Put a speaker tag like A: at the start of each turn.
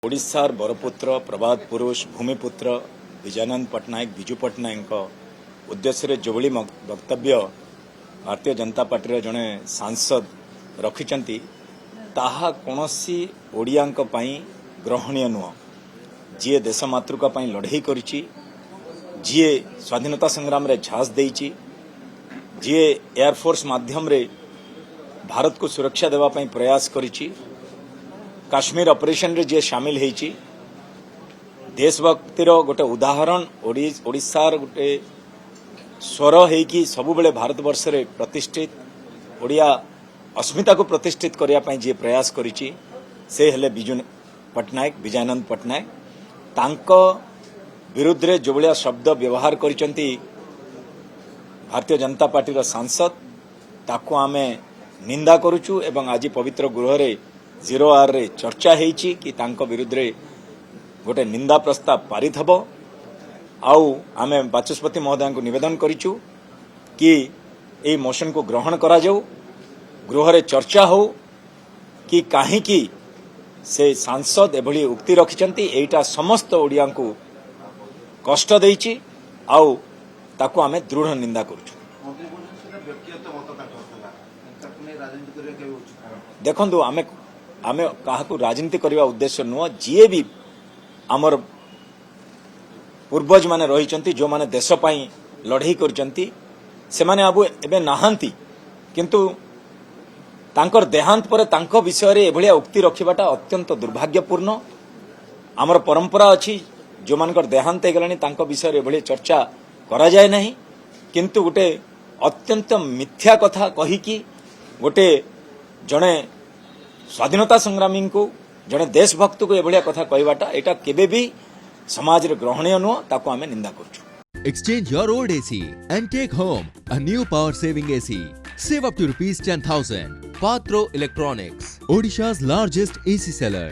A: ओडिशार बरपुत्र प्रबाद पुरुष भूमिपुत्र विजयानंद पट्टनायक विजु पट्टनायक उद्देश्य जोभली वक्तव्य भारतीय जनता पार्टी जड़े सांसद रखिंट ताहा कौनसी ओडियांक पई ग्रहणीय नुह। जी देश मातृका पई लड़ाई करिछि, जी स्वाधीनता संग्राम रे झांस देइछि, जी एयरफोर्स माध्यम रे भारत को सुरक्षा देवा पई प्रयास करिछि, काश्मीर ऑपरेशन रे जे शामिल होईची देशभक्तिर गोटे उदाहरण ओडिशार गोटे स्वर होईकी सबु बेले भारतवर्ष रे प्रतिष्ठित ओडिया अस्मिता को प्रतिष्ठित करिया पई जे प्रयास करिची से हेले विजु पट्टनायक विजयानंद पट्टनायक। तांको विरुद्ध रे जो भलिया शब्द व्यवहार करिसंती भारतीय जनता पार्टी रो सांसद ताको आमे निंदा करूचु एवं आज पवित्र गृह रे 0R रे चर्चा हेइची कि तांको विरुद्ध रे गोटे निंदा प्रस्ताव पारित हबो। आउ आमे बाचस्पति महोदय को निवेदन करिचु कि ए मोशन को ग्रहण करा जाऊ, गृह रे चर्चा हो कि काहेकि से सांसद एभली उक्ति रखिचंती एटा समस्त ओडिया को कष्ट देइची आउ ताको आमे दृढ़ निंदा करूचु। देखंतु आमे काहाकू राजनीति करने उद्देश्य नुह। जी भी आमर पूर्वज माने रही जो माने देश पाई लड़ाई करचंती से माने अब एबे नाहांती, किंतु तांकर देहांत पर तांको विषय रे एभलिया उक्ति रखिबाटा अत्यंत दुर्भाग्यपूर्ण। आमर परंपरा अछि जो मानकर देहांत हे गलानी तांको विषय रे एभलिया चर्चा करा जाय नहीं, किंतु गोटे अत्यंत मिथ्या कथा कही कि गोटे जणे स्वाधीनता संग्रामी को जड़े देशभक्त को एभलिया कथा कहवाटा एटा केबे भी समाज रे ग्रहणीय नुह, ताको आमे निंदा करछु।
B: Exchange your old AC and take home a new power saving AC. Save up to ₹10,000. Patro Electronics, Odisha's largest AC seller.